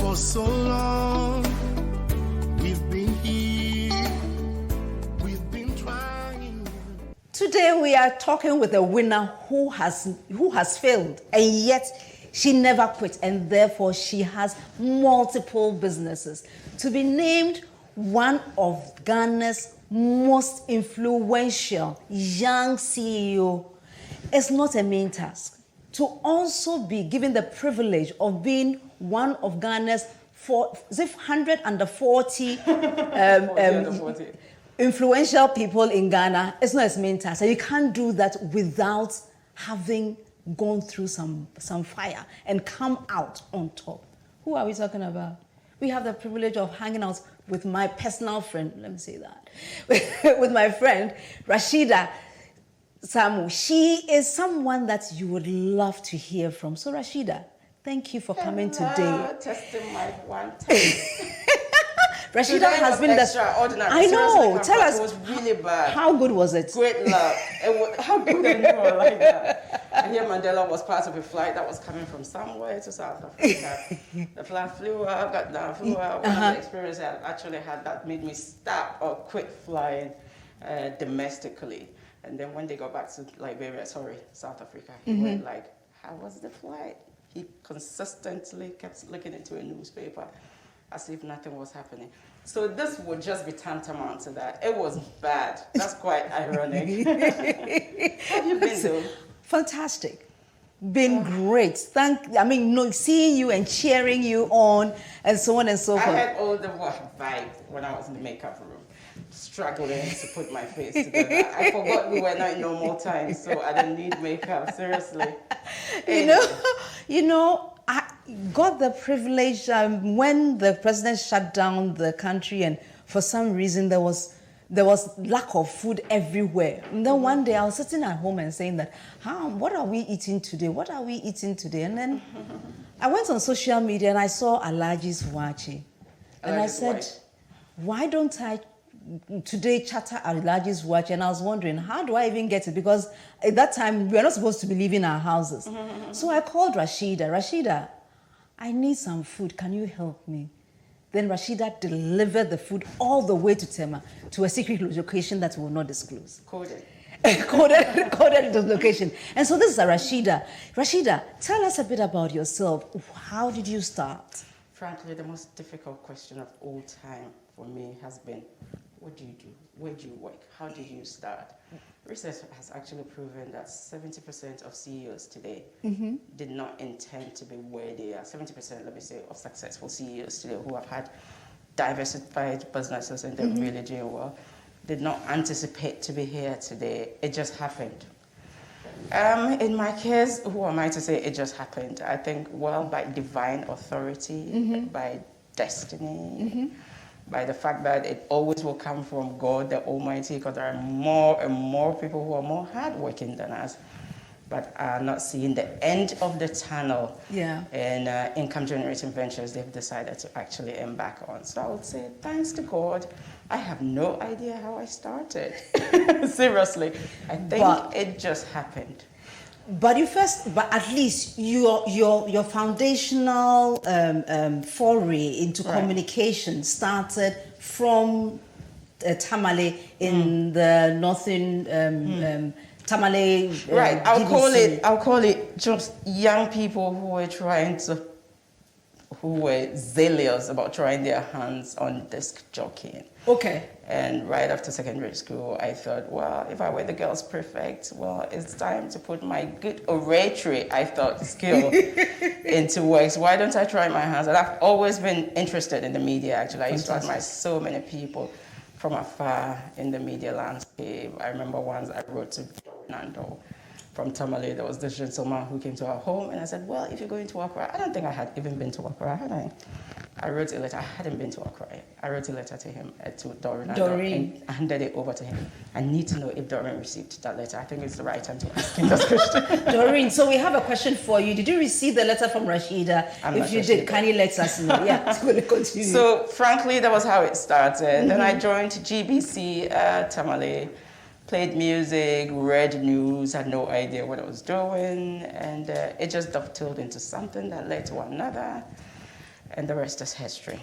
For so long, we've been here, we've been trying. Today we are talking with a winner who has failed, and yet she never quit, and therefore she has multiple businesses. To be named one of Ghana's most influential young CEO is not a mean task. To also be given the privilege of being one of Ghana's 140 influential people in Ghana, it's not a mean task. And you can't do that without having gone through some fire and come out on top. Who are we talking about? We have the privilege of hanging out with my personal friend, let me say that, with my friend, Rashida Samu. She is someone that you would love to hear from. So Rashida, thank you for coming today. Testing my one time. Rashida Today has been extraordinary. I know. Tell us. It was really bad. How good was it? Great love. How good are you like that? I hear Mandela was part of a flight that was coming from somewhere to South Africa. The flight flew out, got down, flew out. One of the experiences I actually had that made me stop or quit flying domestically. And then when they got back to South Africa, he went like, how was the flight? He consistently kept looking into a newspaper as if nothing was happening. So this would just be tantamount to that. It was bad. That's quite ironic. How have you been doing? Fantastic. Been great. Seeing you and cheering you on and so on and so forth. I had all the vibes when I was in the makeup room, struggling to put my face together. I forgot we were not in normal times, so I didn't need makeup, seriously. Anyway. You know, I got the privilege when the president shut down the country, and for some reason there was lack of food everywhere. And then one day I was sitting at home and saying that, what are we eating today? What are we eating today? And then I went on social media and I saw Alhaji's Wachi. And I said, why don't I today chatter Alhaji's Wachi? And I was wondering, how do I even get it? Because at that time, we were not supposed to be leaving our houses. So I called Rashida. Rashida, I need some food. Can you help me? Then Rashida delivered the food all the way to Tema, to a secret location that we will not disclose. Coded the location. And so this is Rashida. Rashida, tell us a bit about yourself. How did you start? Frankly, the most difficult question of all time for me has been, what do you do? Where do you work? How did you start? Research has actually proven that 70% of CEOs today did not intend to be where they are. 70%, let me say, of successful CEOs today who have had diversified businesses and they're really doing well, did not anticipate to be here today. It just happened. In my case, who am I to say it just happened? I think, well, by divine authority, by destiny, by the fact that it always will come from God, the Almighty, because there are more and more people who are more hardworking than us, but are not seeing the end of the tunnel. Yeah. And income-generating ventures they've decided to actually embark on. So I would say, thanks to God, I have no idea how I started. Seriously, I think it just happened. But at least your foundational foray into communication started from Tamale in the northern Tamale. Right. I'll call it just young people who were zealous about trying their hands on disc jockeying. Okay. And right after secondary school, I thought, well, if I were the girls' prefect, well, it's time to put my good oratory, I thought, skill into works. Why don't I try my hands? And I've always been interested in the media, actually. I used to admire so many people from afar in the media landscape. I remember once I wrote to Nando from Tamale. There was this gentleman who came to our home, and I said, well, if you're going to Accra, I don't think I had even been to Accra, had I? I wrote a letter. I hadn't been to Accra. I wrote a letter to him, to Doreen, and handed it over to him. I need to know if Doreen received that letter. I think it's the right time to ask him that question. Doreen, so we have a question for you. Did you receive the letter from Rashida? If you did, can you let us know? Yeah, it's going to continue. So, frankly, that was how it started. Then I joined GBC Tamale, played music, read news, had no idea what I was doing, and it just dovetailed into something that led to another. And the rest is history.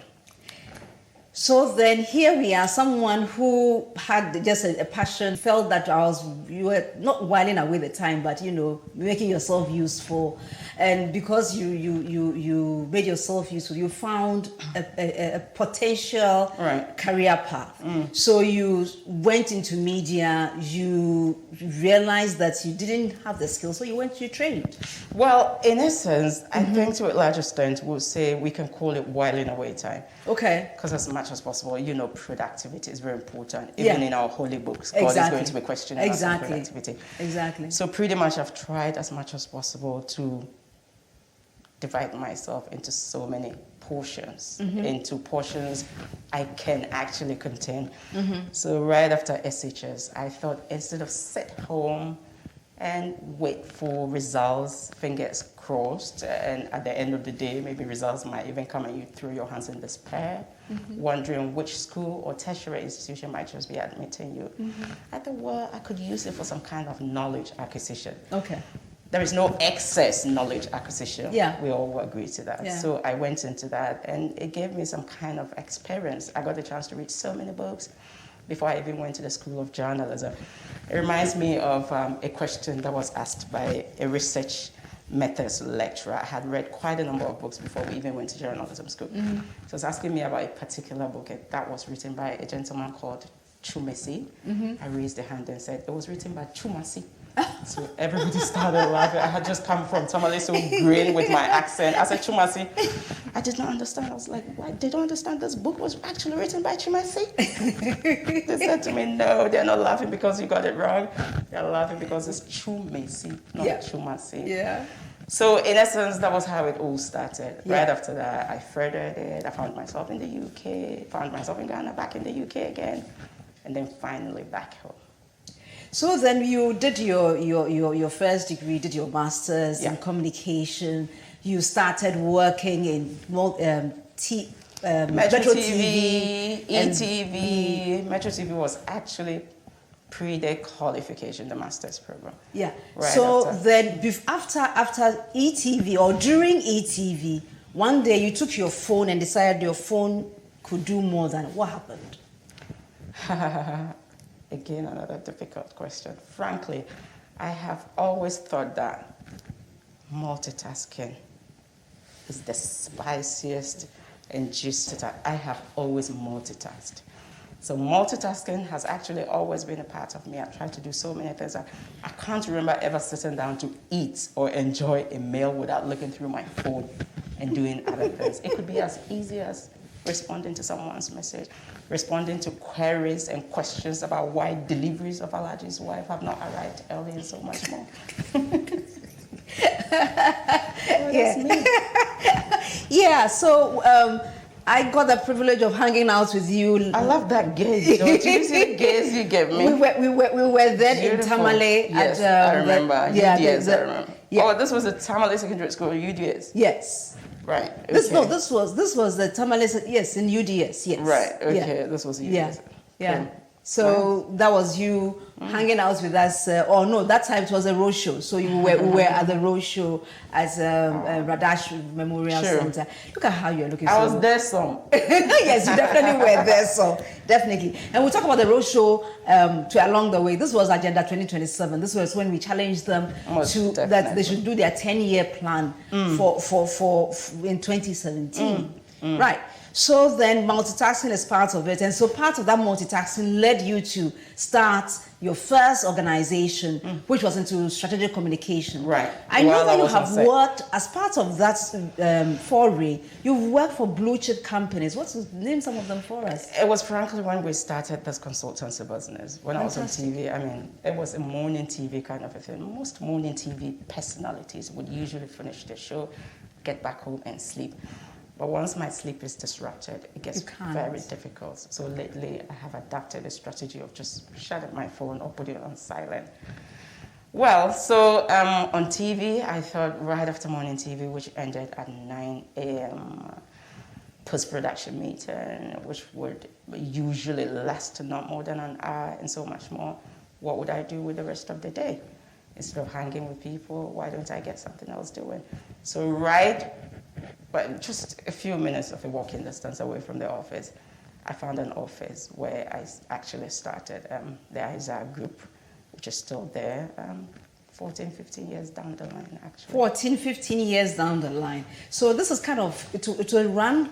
So then here we are, someone who had just a passion, felt that you were not whiling away the time, but making yourself useful. And because you made yourself useful, you found a potential career path. So you went into media, you realized that you didn't have the skills, so you trained. Well, in essence, I think to a larger extent, we'll say we can call it whiling away time. Okay. Because as much as possible, productivity is very important. Even in our holy books, God is going to be questioning us on productivity. Exactly. So pretty much I've tried as much as possible to divide myself into so many portions, into portions I can actually contain. So right after SHS, I thought instead of sit home and wait for results, fingers crossed, and at the end of the day, maybe results might even come and you throw your hands in despair, wondering which school or tertiary institution might just be admitting you. I thought, well, I could use it for some kind of knowledge acquisition. Okay. There is no excess knowledge acquisition. Yeah. We all agree to that. Yeah. So I went into that, and it gave me some kind of experience. I got the chance to read so many books before I even went to the School of Journalism. It reminds me of a question that was asked by a research methods lecturer. I had read quite a number of books before we even went to journalism school. So it was asking me about a particular book that was written by a gentleman called Chumesi. I raised a hand and said, it was written by Chumasi. So everybody started laughing. I had just come from Tamale, so green with my accent. I said, Chumasi. I did not understand. I was like, why? They don't understand this book was actually written by Chumasi? They said to me, no, they're not laughing because you got it wrong. They're laughing because it's Chumesi, not Chumasi. Yeah. So in essence, that was how it all started. Right after that, I furthered it. I found myself in the UK, found myself in Ghana, back in the UK again, and then finally back home. So then you did your first degree, did your master's in communication. You started working in Metro TV, ETV. Metro TV was actually pre-their qualification, the master's program. Yeah. Right so after. Then after ETV or during ETV, one day you took your phone and decided your phone could do more than. What happened? Again, another difficult question. Frankly, I have always thought that multitasking is the spiciest and juiciest. I have always multitasked. So multitasking has actually always been a part of me. I've tried to do so many things. I can't remember ever sitting down to eat or enjoy a meal without looking through my phone and doing other things. It could be as easy as responding to someone's message, responding to queries and questions about why deliveries of Alaji's wife have not arrived early and so much more. That's me. Yeah, so I got the privilege of hanging out with you. I love that gaze. Don't you see the gaze you give me? We were then Beautiful. in Tamale. Yes, at, I remember. UDS, I remember. Yeah. Oh, this was the Tamale Secondary School, UDS. Yes. Right. Okay. This was the Tamale. Yes, in UDS. Yes. Right. Okay. Yeah. This was UDS. Yeah. Yeah. Okay. So that was you hanging out with us. Oh no, that time it was a road show. So we were at the road show at Radash Memorial Center. Look at how you're looking. I was there some. Yes, you definitely were there. So definitely. And we'll talk about the road show along the way. This was Agenda 2027. This was when we challenged them that they should do their 10-year plan for in 2017. Right. So then multitasking is part of it. And so part of that multitasking led you to start your first organization, which was into strategic communication. Right. I know that you have worked, as part of that foray, you've worked for blue chip companies. Name some of them for us. It was frankly when we started this consultancy business. When I was on TV, I mean, it was a morning TV kind of a thing. Most morning TV personalities would usually finish the show, get back home and sleep. But once my sleep is disrupted, it gets very difficult. So lately, I have adapted a strategy of just shutting my phone or putting it on silent. Well, so on TV, I thought right after morning TV, which ended at 9 a.m., post-production meeting, which would usually last not more than an hour and so much more, what would I do with the rest of the day? Instead of hanging with people, why don't I get something else doing? So right but just a few minutes of a walking distance away from the office, I found an office where I actually started the I-ZAR Group, which is still there, 14, 15 years down the line, actually. 14, 15 years down the line. So this is kind of, it will run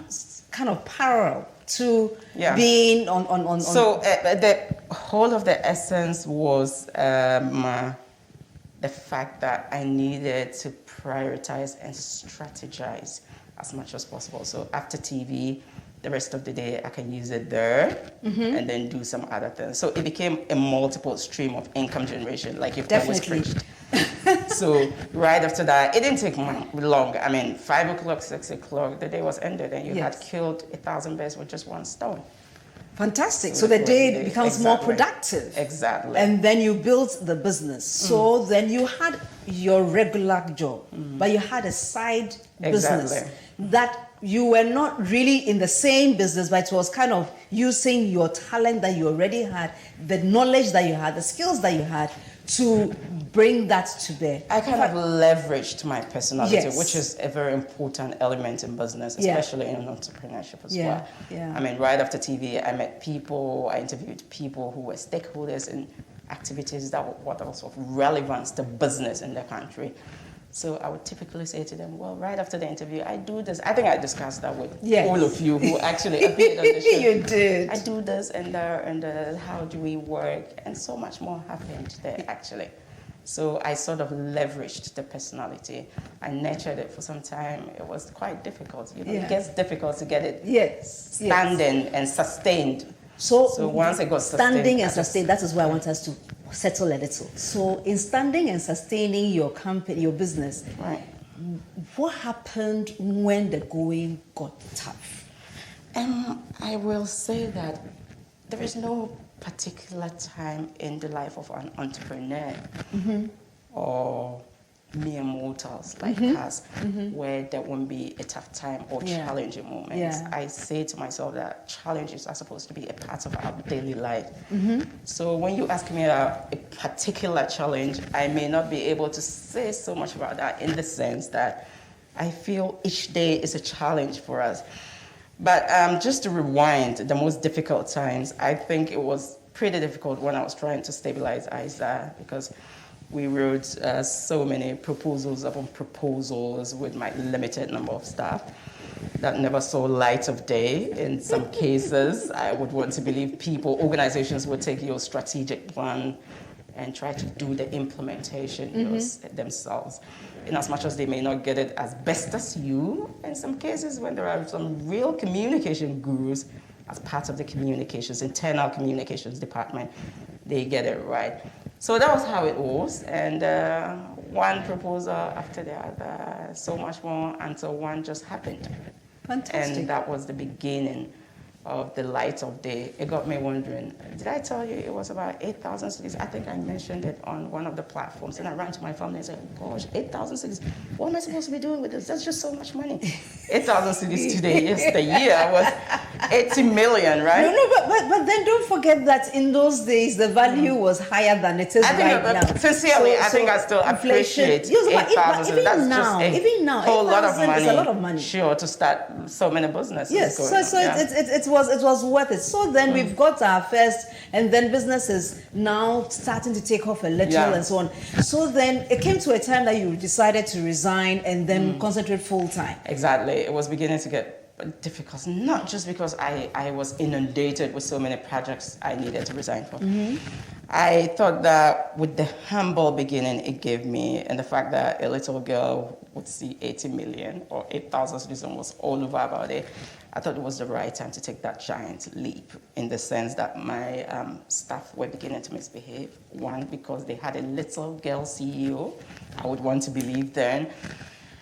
kind of parallel to being on. So the whole of the essence was the fact that I needed to prioritize and strategize as much as possible. So after TV, the rest of the day I can use it there and then do some other things. So it became a multiple stream of income generation, like you've always preached. So right after that, it didn't take long. I mean, 5 o'clock, 6 o'clock, the day was ended and you had killed 1,000 birds with just one stone. Fantastic. So the day becomes more productive. Exactly. And then you built the business. So then you had your regular job, but you had a side business that you were not really in the same business, but it was kind of using your talent that you already had, the knowledge that you had, the skills that you had to bring that to bear. I kind of leveraged my personality, which is a very important element in business, especially in entrepreneurship as well. I mean, right after TV, I met people, I interviewed people who were stakeholders in activities that were of relevance to business in the country. So I would typically say to them, well, right after the interview, I do this. I think I discussed that with all of you who actually appeared on the show. You did. I do this and how do we work? And so much more happened there, actually. So I sort of leveraged the personality. I nurtured it for some time. It was quite difficult. You know, it gets difficult to get it standing and sustained. So once it got standing and sustained, that is where I want us to settle a little. So in standing and sustaining your company, your business, what happened when the going got tough? I will say that there is no particular time in the life of an entrepreneur or mere mortals like us where there won't be a tough time or challenging moments. I say to myself that challenges are supposed to be a part of our daily life. So when you ask me about a particular challenge, I may not be able to say so much about that in the sense that I feel each day is a challenge for us. But just to rewind, the most difficult times, I think it was pretty difficult when I was trying to stabilize I-ZAR because we wrote so many proposals upon proposals with my limited number of staff that never saw light of day. In some cases, I would want to believe organizations would take your strategic plan and try to do the implementation themselves. In as much as they may not get it as best as you, in some cases when there are some real communication gurus as part of the internal communications department, they get it right. So that was how it was, and one proposal after the other, so much more until one just happened. Fantastic. And that was the beginning of the light of day. It got me wondering, did I tell you it was about 8,000 cities? I think I mentioned it on one of the platforms, and I ran to my family and said, gosh, 8,000 cities, what am I supposed to be doing with this? That's just so much money. 8,000 cities today, yes, the year was 80 million, right? No, but then don't forget that in those days, the value was higher than it is right now. Sincerely, I think I still appreciate 8,000. That's just a whole lot of money. It's a lot of money. Sure, to start so many businesses. Yes, it was worth it. So then we've got our first, and then businesses now starting to take off a little and so on. So then it came to a time that you decided to resign and then concentrate full time. Exactly. It was beginning to get difficult, not just because I was inundated with so many projects I needed to resign from. I thought that with the humble beginning it gave me, and the fact that a little girl would see 80 million or 8,000 citizens was all over about it, I thought it was the right time to take that giant leap, in the sense that my staff were beginning to misbehave. One, because they had a little girl CEO, I would want to believe then,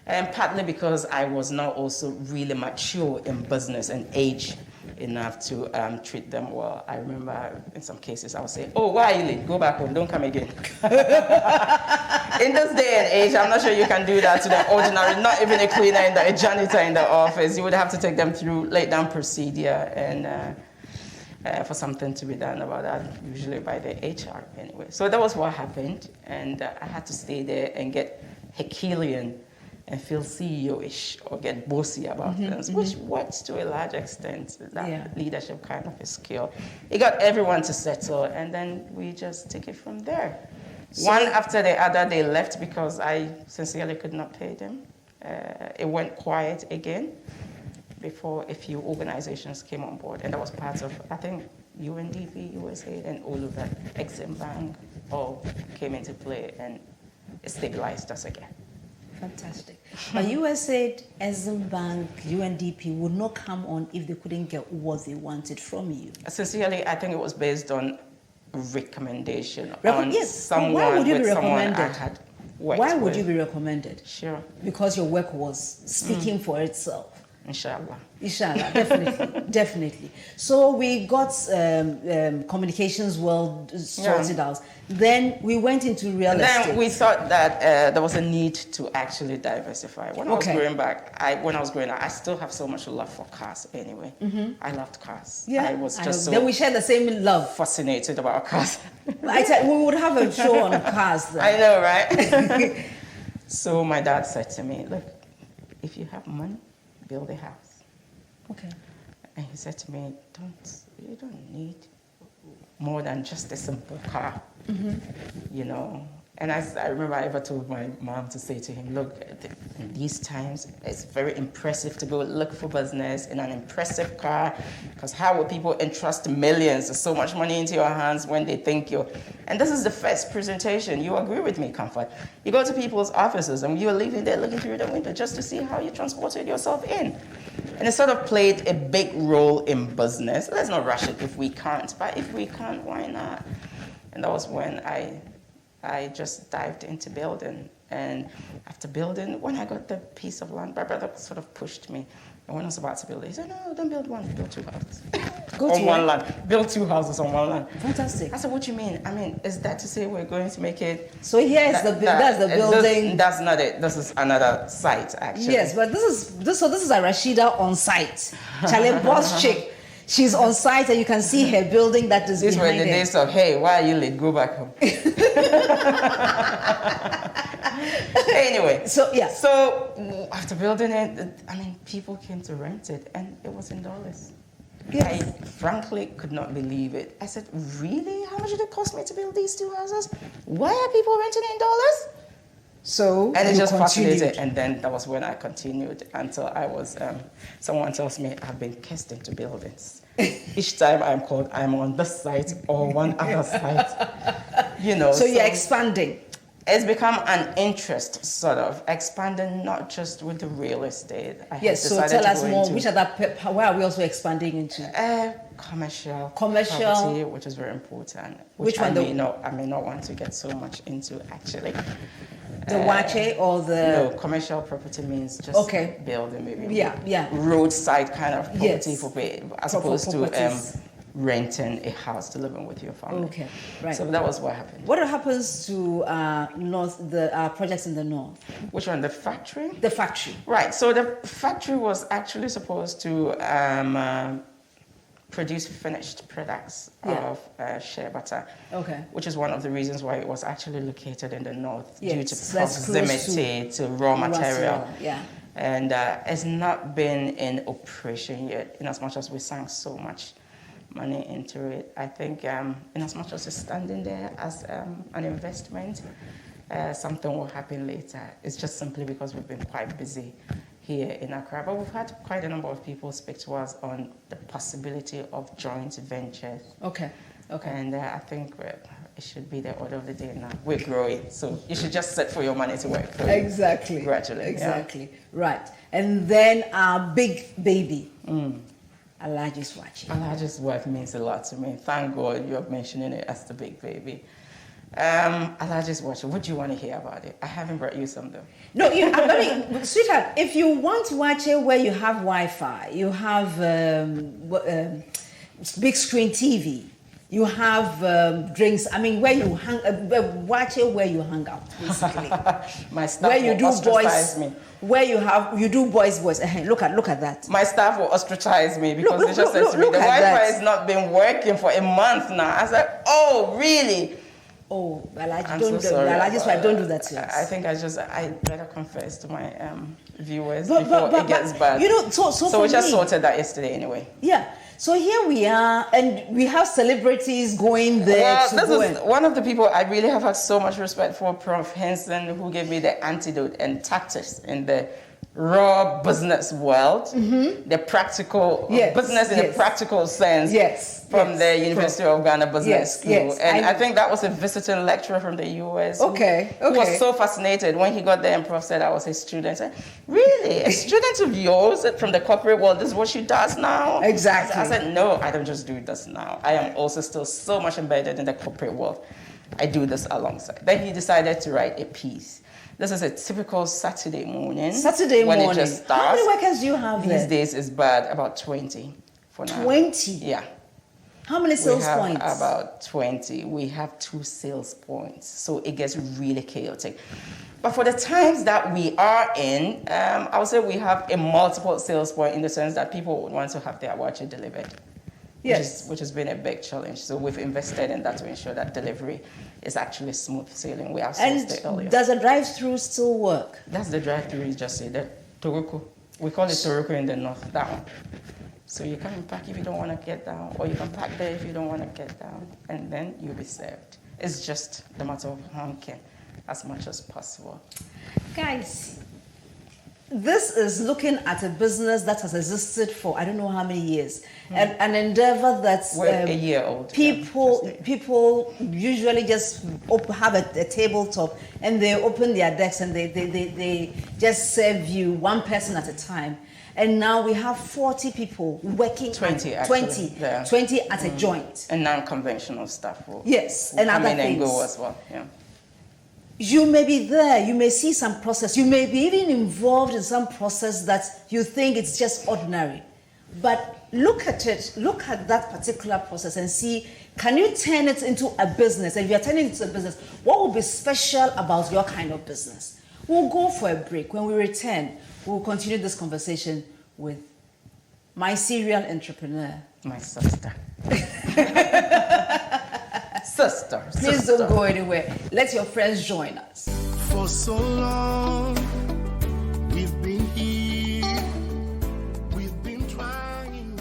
and partly because I was not also really mature in business and age enough to treat them well. I remember in some cases I would say, oh, why are you late? Go back home, don't come again. In this day and age, I'm not sure you can do that to the ordinary, not even a cleaner, a janitor in the office. You would have to take them through laid down procedure and for something to be done about that, usually by the HR anyway. So that was what happened, and I had to stay there and get Herculean and feel CEO-ish or get bossy about things, which works to a large extent. That leadership kind of a skill. It got everyone to settle, and then we just take it from there. So one after the other, they left because I sincerely could not pay them. It went quiet again before a few organizations came on board, and that was part of, I think, UNDP, USAID, and all of that, Exim Bank, all came into play, and it stabilized us again. Fantastic. But USAID, Exim Bank, UNDP would not come on if they couldn't get what they wanted from you. Sincerely, I think it was based on recommendation Yes. someone Why would you be with someone I recommended? had worked Why would with. you be recommended? Sure. Because your work was speaking for itself. Inshallah. Inshallah, definitely, definitely. So we got communications world sorted out. Then we went into real estate. Then we thought that there was a need to actually diversify. When I was growing up, I still have so much love for cars anyway. I loved cars. Yeah, I was just so then we share the same love. fascinated about cars. I said we would have a show on cars then. I know, right? So my dad said to me, look, if you have money, build a house. Okay. And he said to me, you don't need more than just a simple car, you know. And I remember I ever told my mom to say to him, look, in these times, it's very impressive to go look for business in an impressive car, because how will people entrust millions of so much money into your hands when they think you're... And this is the first presentation. You agree with me, Comfort. You go to people's offices and you're leaving there looking through the window just to see how you transported yourself in. And it sort of played a big role in business. Let's not rush it if we can't, but if we can't, why not? And that was when I just dived into building. And after building, when I got the piece of land, my brother sort of pushed me. And when I was about to build it, he said, no, don't build one, build two houses. On one land. Build two houses on one land. Fantastic. I said, what do you mean? I mean, is that to say we're going to make it... So here's that's the building. That's not it. This is another site, actually. Yes, but this is a Rashida on site. Charlie boss chick. She's on site and you can see her building that is These were behind the her. days of, hey, why are you late? Go back home. Anyway, So after building it, I mean, people came to rent it, and it was in dollars. Yes. I frankly could not believe it. I said, really? How much did it cost me to build these two houses? Why are people renting it in dollars? So And it you just continued. fascinated, and then that was when I continued until I was, someone tells me I've been cast into buildings. Each time I'm called, I'm on this site or one other site, you know. So you're expanding. It's become an interest, sort of, expanding not just with the real estate. Yes, so tell us more, which other, where are we also expanding into? Commercial Commercial. property, which is very important. Which I one? may not want to get so much into, actually. The Wache or the... No, commercial property means just building, maybe. Yeah. Roadside kind of property for as opposed to properties. renting a house to live in with your family. Okay, right. So that was what happened. What happens to the projects in the north? Which one? The factory? The factory. Right. So the factory was actually supposed to produce finished products of shea butter. Okay. Which is one of the reasons why it was actually located in the north, due to that's proximity to raw material. Yeah. And it's not been in operation yet, in as much as we sank so much money into it. I think in as much as it's standing there as an investment, something will happen later. It's just simply because we've been quite busy here in Accra. But we've had quite a number of people speak to us on the possibility of joint ventures. Okay. And I think it should be the order of the day now. We're growing, so you should just set for your money to work for you. Exactly. Gradually. Exactly. Yeah. Right. And then our big baby. Alhaji's watching. Alhaji's wife means a lot to me. Thank God you're mentioning it as the big baby. Alhaji's watching. What do you want to hear about it? I haven't brought you something. No, sweetheart, if you want to watch it where you have Wi-Fi, you have big screen TV, you have drinks. I mean, where you watch it where you hang out, basically. My staff where you will do ostracize boys, me. where you do boys. Look at that. My staff will ostracize me because they just said to me, the look at Wi-Fi that. has not been working for a month now. I said, oh, really? Oh, Alaji, I'm don't so do sorry. Alaji's wife, don't do that to us. I think I better confess to my viewers But- before but- it gets but, bad. you know, so for we just me- sorted that yesterday anyway. Yeah. So here we are, and we have celebrities going there Well, to this go is and... one of the people I really have had so much respect for, Prof. Henson, who gave me the antidote and tactics in the raw business world, the practical Yes, business in a yes. practical sense. Yes, From yes, the University of Ghana Business Yes, School. yes, And I- I think that was a visiting lecturer from the US. Okay, Who was okay. so fascinated when he got there and Prof said I was his student. I said, really? A student of yours from the corporate world, this is what she does now? Exactly. I said, no, I don't just do this now. I am also still so much embedded in the corporate world. I do this alongside. Then he decided to write a piece. This is a typical Saturday morning. Saturday when morning. It just How starts. many workers do you have These there? days is bad, about 20 for now. 20? Yeah. How many sales We have points? about 20. We have 2 sales points, so it gets really chaotic. But for the times that we are in, I would say we have a multiple sales point in the sense that people would want to have their voucher delivered. Yes. Which has been a big challenge. So we've invested in that to ensure that delivery is actually smooth sailing. We outsourced it earlier. And does a drive-through still work? That's the drive-through you just said, the Toruko. We call it Toruko in the north, that one. So you can pack if you don't want to get down, or you can pack there if you don't want to get down, and then you'll be served. It's just the matter of honking as much as possible. Guys, this is looking at a business that has existed for I don't know how many years, and an endeavor that's We're a year old. People usually just have a tabletop and they open their decks and they just serve you one person at a time. And now we have 40 people working 20 at actually, 20, yeah. 20 at a joint. And non-conventional stuff will, Yes, will and come other in and go things. as well. Yeah. You may be there, you may see some process, you may be even involved in some process that you think it's just ordinary. But look at it, look at that particular process and see, can you turn it into a business? And if you're turning it into a business, what will be special about your kind of business? We'll go for a break. When we return, we'll continue this conversation with my serial entrepreneur. My sister. Sister. Please don't go anywhere. Let your friends join us. For so long, we've been here, we've been trying.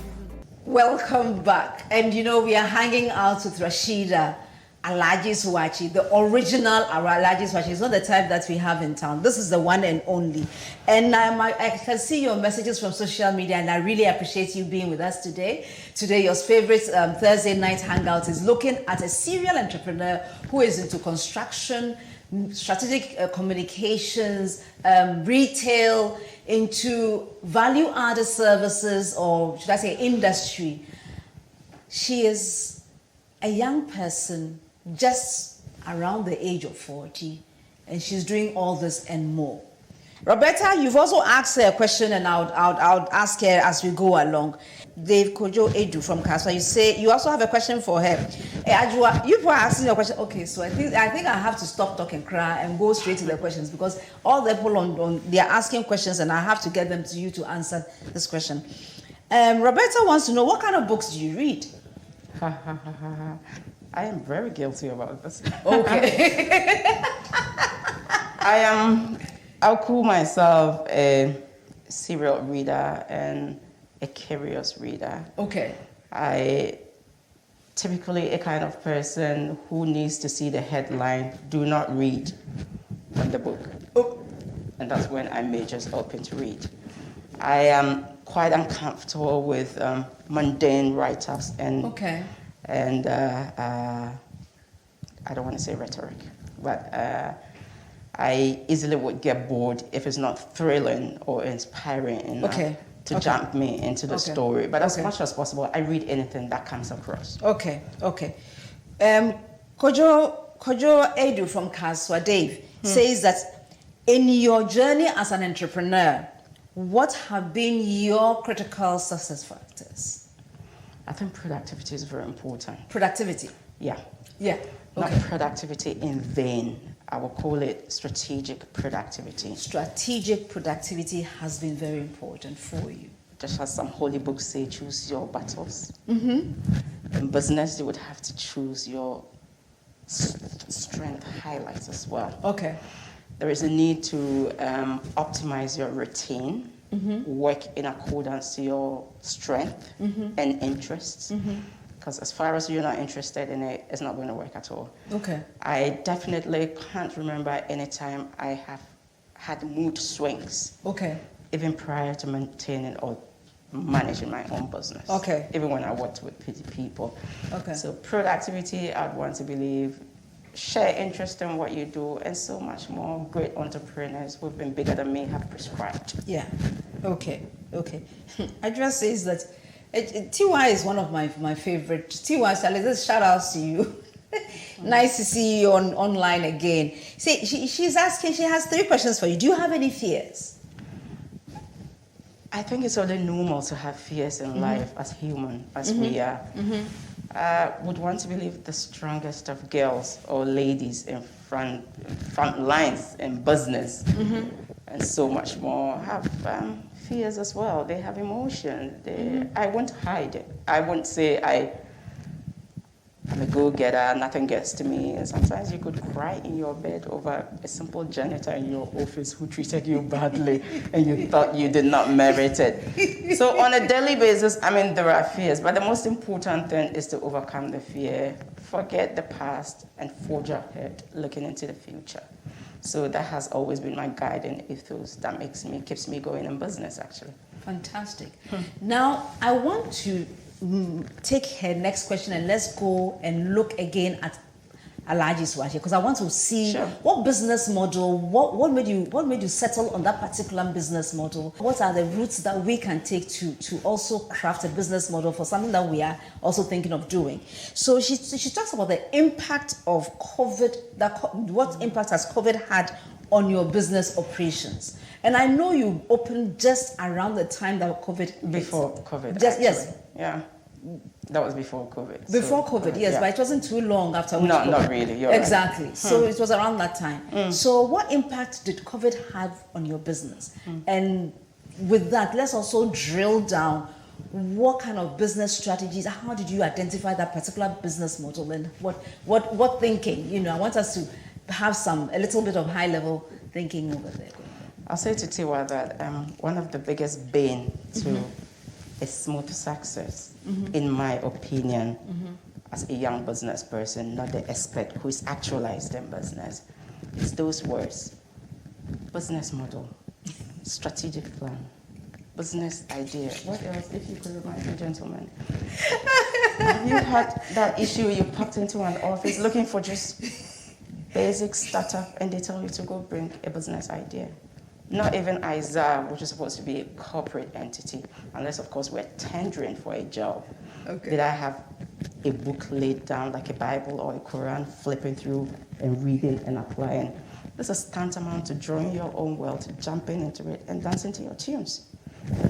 Welcome back. And you know, we are hanging out with Rashida Alaji Swachi, the original Alaji Swachi. It's not the type that we have in town. This is the one and only. And I can see your messages from social media, and I really appreciate you being with us today. Today, your favorite Thursday night hangout is looking at a serial entrepreneur who is into construction, strategic communications, retail, into value-added services, or should I say industry. She is a young person just around the age of 40, and she's doing all this and more. Roberta, you've also asked her a question, and I'll ask her as we go along. Dave Kojo Edu from Kaswa, you say you also have a question for her. Ajua, you were asking your question. Okay, so I think I have to stop talking cry and go straight to the questions, because all the people on they are asking questions, and I have to get them to you to answer this question. Roberta wants to know, what kind of books do you read? I am very guilty about this. Okay. I'll call myself a serial reader and a curious reader. Okay. I typically a kind of person who needs to see the headline, do not read on the book. Oh. And that's when I may just open to read. I am quite uncomfortable with mundane write-ups and Okay. and I don't want to say rhetoric, but I easily would get bored if it's not thrilling or inspiring enough to jump me into the story. But as much as possible, I read anything that comes across. Okay, okay. Kojo Edu from Kaswa, Dave, says that in your journey as an entrepreneur, what have been your critical success factors? I think productivity is very important. Productivity? Yeah. Yeah. Not productivity in vain. I will call it strategic productivity. Strategic productivity has been very important for you. Just as some holy books say, choose your battles. In business, you would have to choose your strength highlights as well. Okay. There is a need to optimize your routine, work in accordance to your strength and interests. Because as far as you're not interested in it, it's not going to work at all. Okay. I definitely can't remember any time I have had mood swings. Okay. Even prior to maintaining or managing my own business. Okay. Even when I worked with people. Okay. So productivity, I'd want to believe, share interest in what you do, and so much more. Great entrepreneurs who've been bigger than me have prescribed. Yeah. Okay. Okay. Adra says that TY is one of my favorite. TY, Charlie, this shout outs to you. Nice to see you online again. See, she's asking, she has 3 questions for you. Do you have any fears? I think it's only normal to have fears in life as human as we are. Would want to believe the strongest of girls or ladies in front lines in business and so much more have fears as well. They have emotions. I won't hide it. I won't say I'm a go-getter, nothing gets to me. And sometimes you could cry in your bed over a simple janitor in your office who treated you badly and you thought you did not merit it. So on a daily basis, I mean, there are fears, but the most important thing is to overcome the fear, forget the past, and forge ahead, looking into the future. So that has always been my guiding ethos that keeps me going in business, actually. Fantastic. Now, I want to take her next question and let's go and look again at Alhaji Swache, because I want to see what business model, what made you settle on that particular business model? What are the routes that we can take to also craft a business model for something that we are also thinking of doing? So she talks about the impact of COVID, what impact has COVID had on your business operations? And I know you opened just around the time that COVID Before COVID, yes. Yeah. That was before COVID. Before COVID, yes, but it wasn't too long after. No, not really. You're exactly. Right. So it was around that time. So what impact did COVID have on your business? And with that, let's also drill down. What kind of business strategies? How did you identify that particular business model? And what thinking? You know, I want us to have a little bit of high level thinking over there. I'll say to Tiwa that one of the biggest bane to a smooth success, in my opinion, as a young business person, not the expert who is actualized in business, is those words: business model, strategic plan, business idea. What else, if you could remind me, gentlemen? Have you had that issue? You popped into an office looking for just basic startup and they tell you to go bring a business idea? Not even I-ZAR, which is supposed to be a corporate entity, unless, of course, we're tendering for a job. Okay. Did I have a book laid down like a Bible or a Quran, flipping through and reading and applying? This is tantamount to drawing your own world, jumping into it, and dancing to your tunes.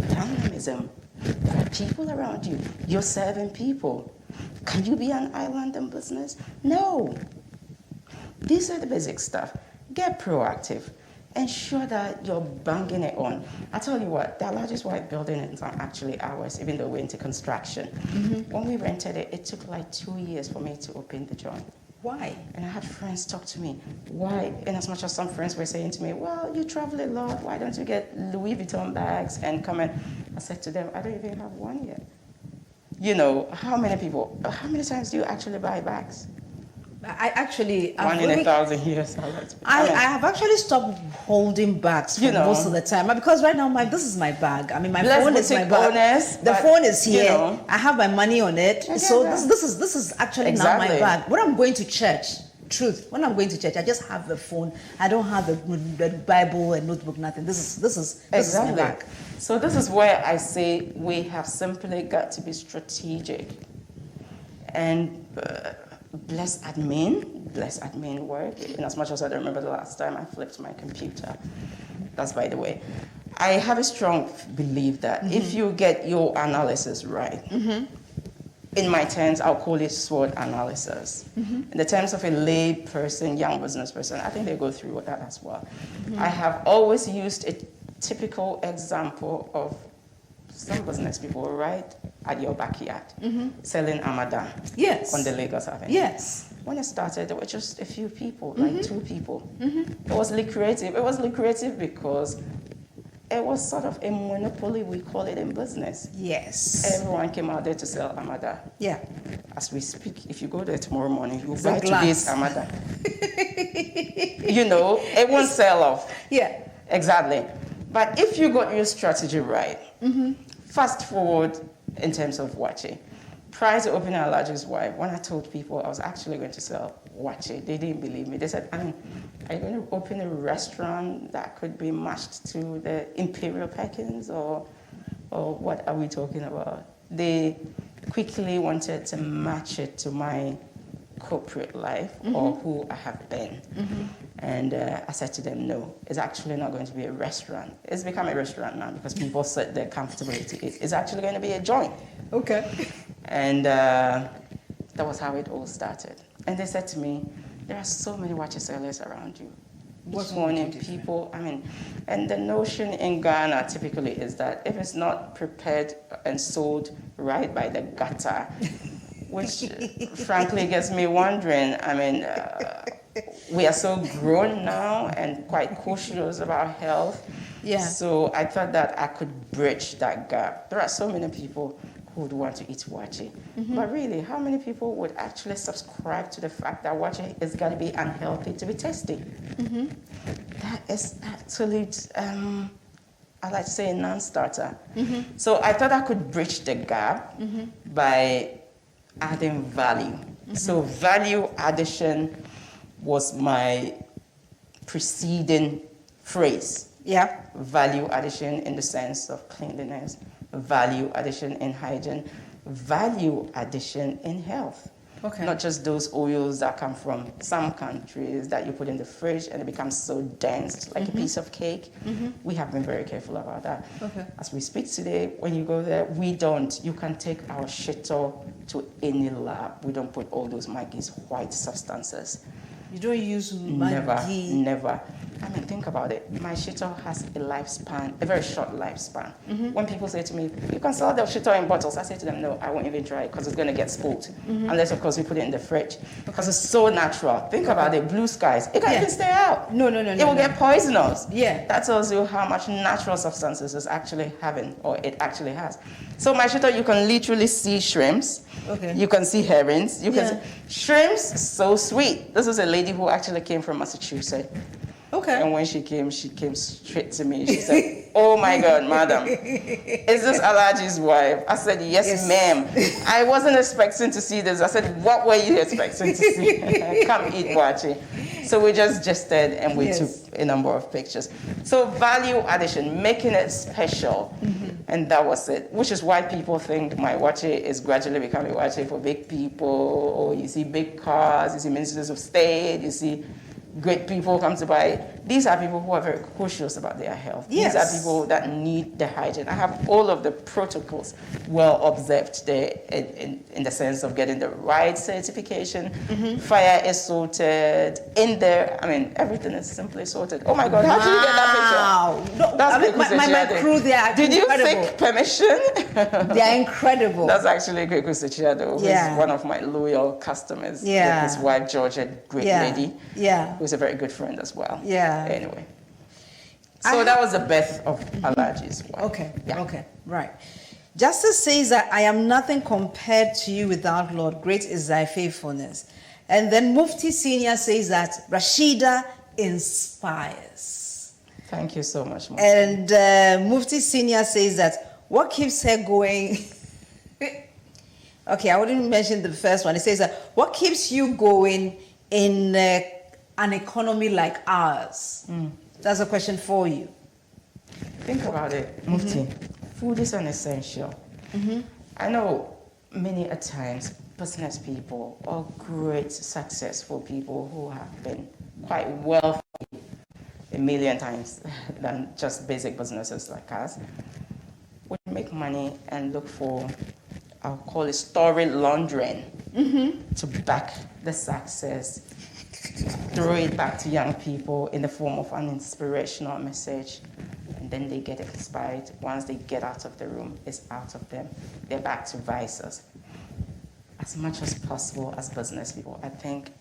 Dynamism. There are people around you. You're serving people. Can you be an island in business? No. These are the basic stuff. Get proactive. Ensure that you're banging it on. I tell you what, the largest white building is not actually ours, even though we're into construction. When we rented it, it took like 2 years for me to open the joint. Why? And I had friends talk to me. Why? And as much as some friends were saying to me, well, you travel a lot, why don't you get Louis Vuitton bags and come in? I said to them, I don't even have one yet. You know, how many times do you actually buy bags? I actually... One in 1,000 years. I have actually stopped holding bags for most of the time. Because right now, this is my bag. I mean, my phone is my bag. The phone is here. You know, I have my money on it. So this is actually now my bag. When I'm going to church, when I'm going to church, I just have the phone. I don't have the Bible and notebook, nothing. This is my bag. So this is where I say we have simply got to be strategic. And... bless admin work. In as much as I don't remember the last time I flipped my computer. That's by the way. I have a strong belief that if you get your analysis right, in my terms, I'll call it SWOT analysis. In the terms of a lay person, young business person, I think they go through that as well. I have always used a typical example of some business people right at your backyard selling Amada Yes. on the Lagos Avenue. Yes. When it started, there were just a few people, like 2 people. It was lucrative. It was lucrative because it was sort of a monopoly, we call it in business. Yes. Everyone came out there to sell Amada. Yeah. As we speak, if you go there tomorrow morning, you'll It's buy a glass. today's Amada. It won't sell off. Yeah. Exactly. But if you got your strategy right, fast forward in terms of Wache. Prior to opening Alaji's Wife, when I told people I was actually going to sell Wache, they didn't believe me. They said, are you going to open a restaurant that could be matched to the Imperial Perkins, or what are we talking about? They quickly wanted to match it to my corporate life or who I have been. And I said to them, no, it's actually not going to be a restaurant. It's become a restaurant now because people sit there comfortably to eat. It's actually going to be a joint. Okay. And that was how it all started. And they said to me, there are so many Wache sellers around you. This morning, people, and the notion in Ghana typically is that if it's not prepared and sold right by the gutter, which frankly gets me wondering, we are so grown now and quite cautious about health. Yeah. So I thought that I could bridge that gap. There are so many people who would want to eat Wache. But really, how many people would actually subscribe to the fact that Wache is going to be unhealthy to be tasty? That is absolute, I like to say, a non-starter. So I thought I could bridge the gap by adding value. So value addition was my preceding phrase. Yeah. Value addition in the sense of cleanliness, value addition in hygiene, value addition in health. Okay. Not just those oils that come from some countries that you put in the fridge and it becomes so dense, like a piece of cake. We have been very careful about that. Okay. As we speak today, when you go there, you can take our shito to any lab. We don't put all those Maggie's white substances. You don't use Maggi? Never. Think about it. My shito has a lifespan, a very short lifespan. When people say to me, you can sell the shito in bottles, I say to them, no, I won't even try it because it's going to get spoiled. Unless, of course, we put it in the fridge. Because it's so natural. Think about it, blue skies. It can't even stay out. No. It will get poisonous. Yeah. That tells you how much natural substances it's actually having, or it actually has. So my shito, you can literally see shrimps. Okay. You can see herrings. You can see shrimps, so sweet. This is a lady who actually came from Massachusetts. Okay. And when she came straight to me. She said, oh my God, madam, is this Alaji's wife? I said, yes, ma'am. I wasn't expecting to see this. I said, what were you expecting to see? Come eat Wache. So we just gested and we took a number of pictures. So value addition, making it special. And that was it, which is why people think my Wache is gradually becoming Wache for big people, or you see big cars, you see ministers of state, you see great people come to buy. These are people who are very cautious about their health. Yes. These are people that need the hygiene. I have all of the protocols well observed there in the sense of getting the right certification. Fire is sorted in there. Everything is simply sorted. Oh my God, how did you get that picture? No, that's my crew, they are Did incredible. you seek permission? They are incredible. That's actually Kweku Sechiado, who is one of my loyal customers. Yeah. With his wife, Georgia, great lady. Yeah. Who's a very good friend as well. Yeah. Anyway. So that was the birth of Alaji's wife. Okay. Yeah. Okay. Right. Justice says that I am nothing compared to you without Lord. Great is thy faithfulness. And then Mufti Senior says that Rashida inspires. Thank you so much, Mufti. And Mufti Senior says that what keeps her going... Okay, I wouldn't mention the first one. It says that what keeps you going in an economy like ours? That's a question for you. Think about it, Mufti. Food is an essential. I know many a times business people or great successful people who have been quite wealthy a million times than just basic businesses like us would make money and look for, I'll call it story laundering to back the success, throw it back to young people in the form of an inspirational message. and then they get expired. Once they get out of the room, it's out of them. They're back to vices. As much as possible as business people, I think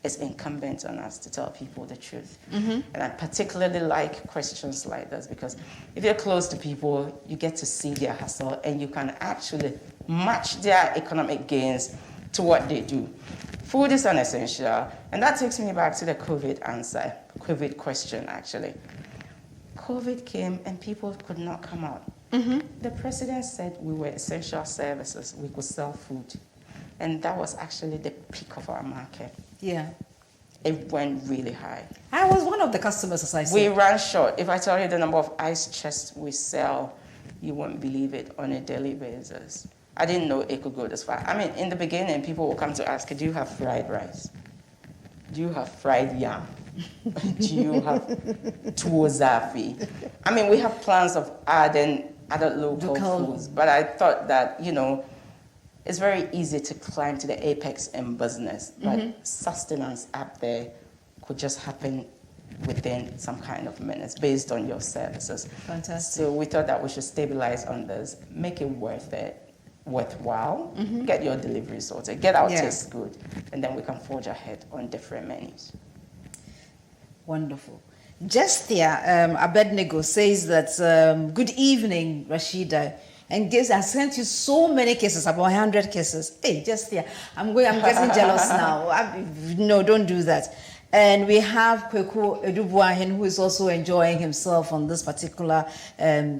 it's incumbent on us to tell people the truth. And I particularly like questions like this because if you're close to people, you get to see their hustle and you can actually match their economic gains to what they do. Food is an essential, and that takes me back to the COVID question actually. COVID came and people could not come out. The president said we were essential services, we could sell food. And that was actually the peak of our market. Yeah. It went really high. I was one of the customers, as I said. We ran short. If I tell you the number of ice chests we sell, you won't believe it on a daily basis. I didn't know it could go this far. I mean, in the beginning, people will come to ask, do you have fried rice? Do you have fried yam? Do you have tuwo zafi? I mean, we have plans of adding other local foods, but I thought that, it's very easy to climb to the apex in business, but sustenance up there could just happen within some kind of minutes based on your services. Fantastic. So we thought that we should stabilize on this, make it worthwhile, get your delivery sorted, get our taste good, and then we can forge ahead on different menus. Wonderful. Justia Abednego says that, good evening, Rashida. And I sent you so many cases, about 100 cases. Hey, Justia, I'm getting jealous now. No, don't do that. And we have Kweku Edubuahin, who is also enjoying himself on this particular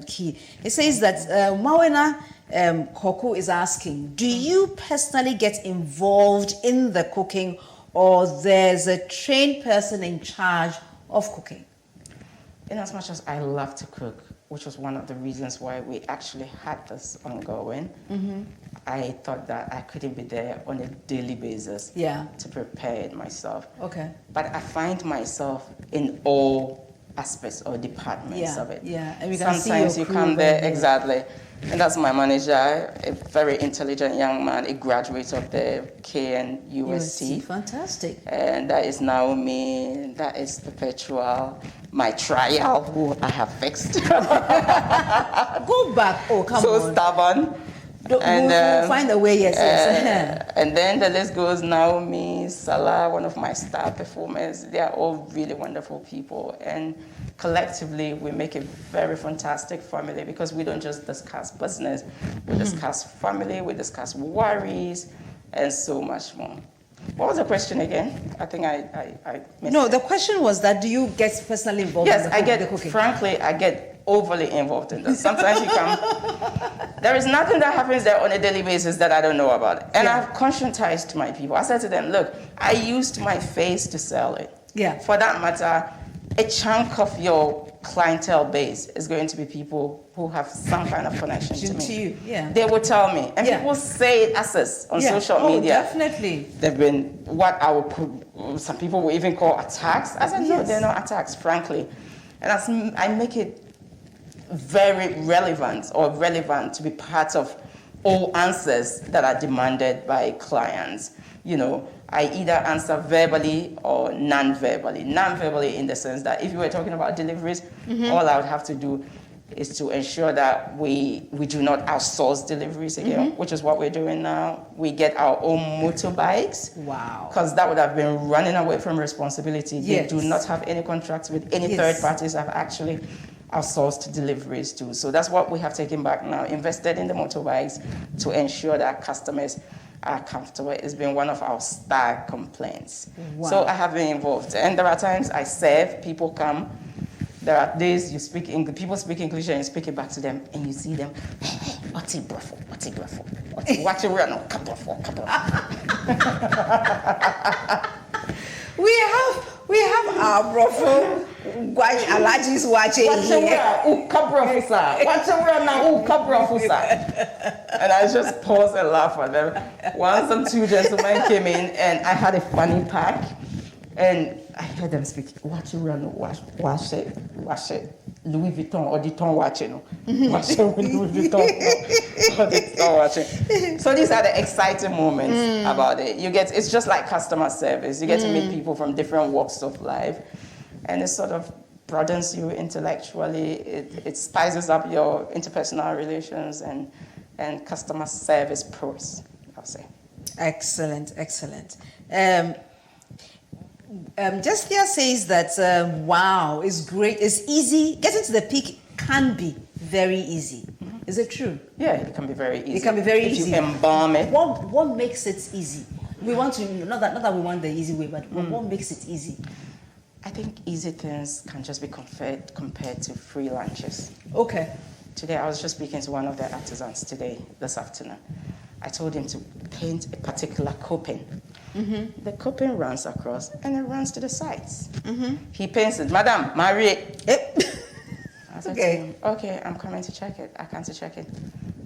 key. He says that Mawena Koku is asking, do you personally get involved in the cooking, or there's a trained person in charge of cooking? In as much as I love to cook, which was one of the reasons why we actually had this ongoing, I thought that I couldn't be there on a daily basis to prepare it myself. Okay. But I find myself in all aspects or departments of it. Yeah, and we can sometimes see your you come there, exactly. And that's my manager, a very intelligent young man, a graduate of the KNUST. Fantastic. And that is Naomi, that is Perpetual, my trial, who I have fixed. Go back. Oh, come on. So stubborn. We'll find a way, yes. And then the list goes, Naomi, Salah, one of my star performers. They are all really wonderful people. And collectively, we make a very fantastic family because we don't just discuss business. We discuss family, we discuss worries, and so much more. What was the question again? I think I missed No, it. the question was that, do you get personally involved in the cooking? Frankly, I get overly involved in this. Sometimes you come, there is nothing that happens there on a daily basis that I don't know about. And I've conscientized my people. I said to them, look, I used my face to sell it. Yeah. For that matter, a chunk of your clientele base is going to be people who have some kind of connection to me. To you, yeah. They will tell me. And people say it as is on social media. Definitely. They've been what I would call, some people will even call attacks. I said, no, they're not attacks, frankly. And I make it very relevant to be part of all answers that are demanded by clients. I either answer verbally or non-verbally. Non-verbally in the sense that if you were talking about deliveries, all I would have to do is to ensure that we do not outsource deliveries again, which is what we're doing now. We get our own motorbikes. Wow. Because that would have been running away from responsibility. They do not have any contracts with any third parties. I've actually outsourced deliveries to. So that's what we have taken back now, invested in the motorbikes to ensure that customers are comfortable. It's been one of our star complaints. Wow. So I have been involved. And there are times I serve, people come. There are days people speak English and you speak it back to them and you see them, what's it brofo? Watch it run, We have our brofo. Alaji's watching. And I just pause and laugh at them. Once some two gentlemen came in and I had a funny pack and I heard them speak, watch it, Louis Vuitton, or Vuitton watching. Watch it, Louis Vuitton, or Vuitton watching. So these are the exciting moments about it. It's just like customer service. You get to meet people from different walks of life. And it's sort of broadens you intellectually. It spices up your interpersonal relations and customer service pros, I'll say. Excellent, excellent. Justia says that, wow, it's great, it's easy. Getting to the peak can be very easy. Is it true? Yeah, it can be very easy. It can be very easy. If you embalm it. What makes it easy? We want to, not that we want the easy way, but what makes it easy? I think easy things can just be compared to free lunches. Okay. Today, I was just speaking to one of the artisans this afternoon. I told him to paint a particular coping. The coping runs across and it runs to the sides. He paints it. Madam, Marie. I said to him, okay, I'm coming to check it. I come to check it.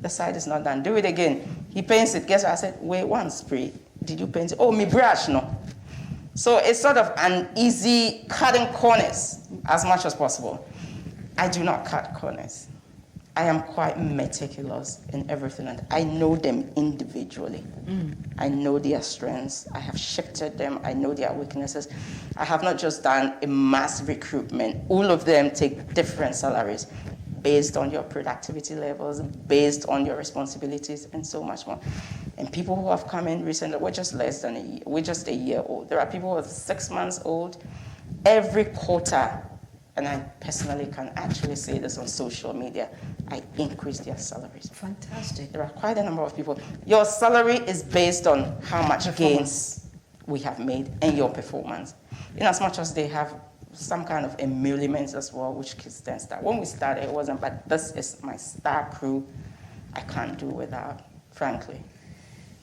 The side is not done. Do it again. He paints it. Guess what? I said, wait, one spray. Did you paint it? Oh, me brush, no. So it's sort of an easy cutting corners as much as possible. I do not cut corners. I am quite meticulous in everything, and I know them individually. I know their strengths. I have shifted them. I know their weaknesses. I have not just done a mass recruitment. All of them take different salaries based on your productivity levels, based on your responsibilities, and so much more. And people who have come in recently, we're just less than a year. We're just a year old. There are people who are 6 months old. Every quarter, and I personally can actually say this on social media, I increase their salaries. Fantastic. There are quite a number of people. Your salary is based on how much gains we have made and your performance. In as much as they have some kind of emoluments as well, which kids then start. When we started, it wasn't, but this is my star crew. I can't do without, frankly.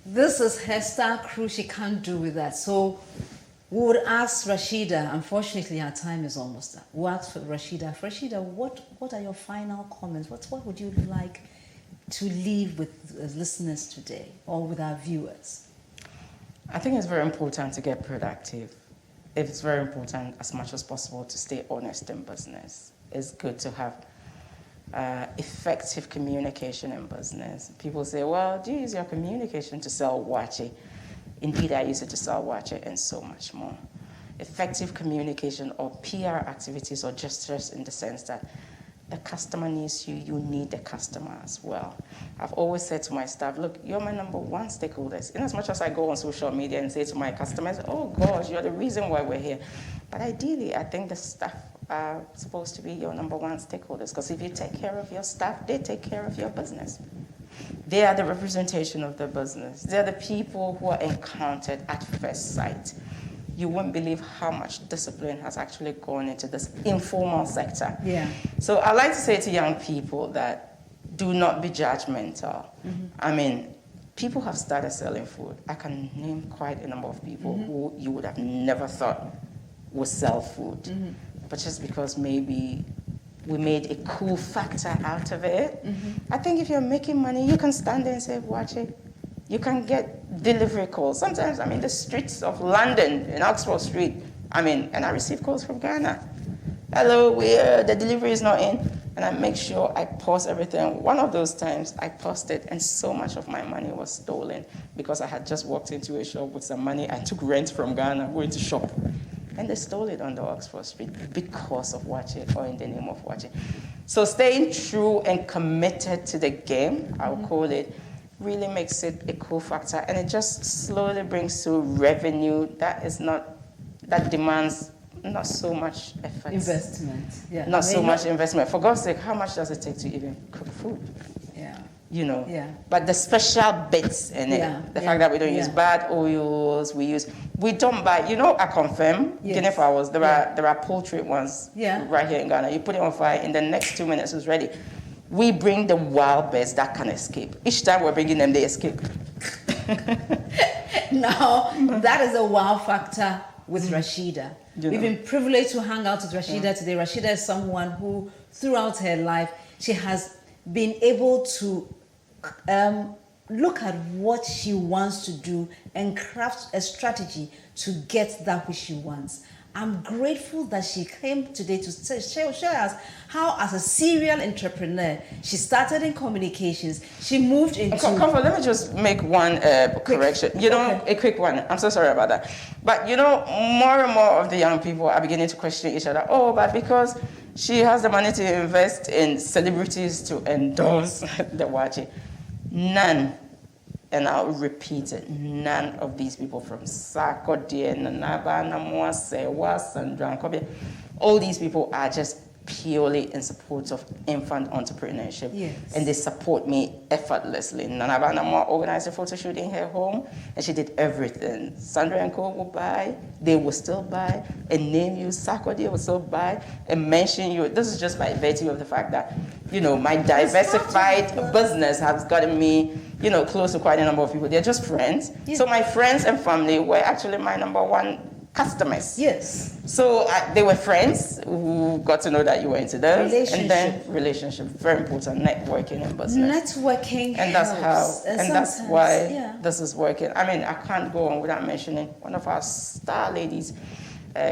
This is her star crew. She can't do with that. So we would ask Rashida. Unfortunately, our time is almost up. We'll ask for Rashida. Rashida, what are your final comments? What would you like to leave with listeners today or with our viewers? I think it's very important to get productive. It's very important as much as possible to stay honest in business. It's good to have effective communication in business. People say, well, do you use your communication to sell wache? Indeed, I use it to sell wache and so much more. Effective communication or PR activities or gestures in the sense that the customer needs you, you need the customer as well. I've always said to my staff, look, you're my number one stakeholders. In as much as I go on social media and say to my customers, oh gosh, you're the reason why we're here. But ideally, I think the staff are supposed to be your number one stakeholders, because if you take care of your staff, they take care of your business. They are the representation of the business. They are the people who are encountered at first sight. You won't believe how much discipline has actually gone into this informal sector. Yeah. So I like to say to young people that do not be judgmental. I mean, people have started selling food. I can name quite a number of people who you would have never thought would sell food. But just because maybe we made a cool factor out of it. I think if you're making money, you can stand there and say, watch it. You can get delivery calls. Sometimes I'm in the streets of London, in Oxford Street, and I receive calls from Ghana. Hello, the delivery is not in. And I make sure I pause everything. One of those times I paused it and so much of my money was stolen because I had just walked into a shop with some money. I took rent from Ghana, going to shop. And they stole it on the Oxford Street because of Watch It or in the name of Watch It. So staying true and committed to the game, I would call it, really makes it a cool factor. And it just slowly brings to revenue that demands not so much effort. Investment. Yeah. Not so much investment. For God's sake, how much does it take to even cook food? Yeah. You know, Yeah. But the special bits in it, the fact that we don't use bad oils, we don't buy, I confirm, Guinea fowls, there are poultry ones right here in Ghana. You put it on fire, in the next 2 minutes it's ready. We bring the wild birds that can escape. Each time we're bringing them, they escape. Now, that is a wow factor with Rashida. We've been privileged to hang out with Rashida today. Rashida is someone who, throughout her life, she has been able to look at what she wants to do and craft a strategy to get that which she wants. I'm grateful that she came today to share us how, as a serial entrepreneur, she started in communications. She moved into... Comfort, let me just make one correction. A quick one. I'm so sorry about that. But, more and more of the young people are beginning to question each other. Oh, but because she has the money to invest in celebrities to endorse the Wachi. None, and I'll repeat it, none of these people from Sarkodie, Nanaba, Namwa, Sewa, Sandra, Kobe, all these people are just purely in support of infant entrepreneurship. Yes. And they support me effortlessly. Nanaba Namwa organized a photo shoot in her home, and she did everything. Sandra and Co will buy, they will still buy, and name you, Sarkodie will still buy, and mention you. This is just by virtue of the fact that, my diversified business has gotten me, close to quite a number of people. They're just friends. Yeah. So my friends and family were actually my number one customers. Yes. So they were friends who got to know that you were into this. And then relationship, very important, networking in business. Networking And that's helps. how, and that's why this is working. I mean, I can't go on without mentioning one of our star ladies,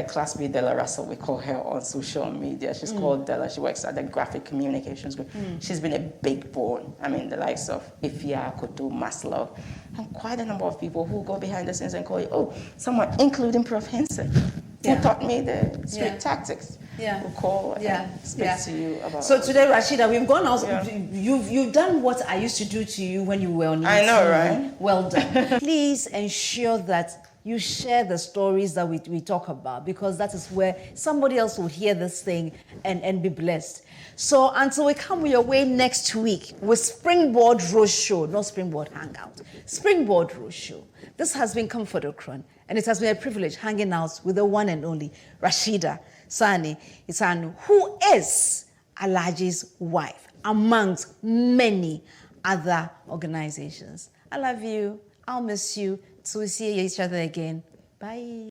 Class B Della Russell, we call her on social media. She's called Della. She works at the Graphic Communications Group. She's been a big bone. I mean, the likes of Ifya, Kutu, Maslow, and quite a number of people who go behind the scenes and call you, someone, including Prof. Henson, who taught me the street tactics. Who call and speak to you about. So today, Rashida, we've gone out. You've done what I used to do to you when you were on YouTube. I know, right? Well done. Please ensure that you share the stories that we talk about, because that is where somebody else will hear this thing and be blessed. So until we come your way next week with Springboard Roadshow, not Springboard Hangout, Springboard Roadshow. This has been Comfort Okron, and it has been a privilege hanging out with the one and only Rashida Saani Nasamu, who is Alhaji's wife, amongst many other organizations. I love you. I'll miss you. So we'll see each other again. Bye.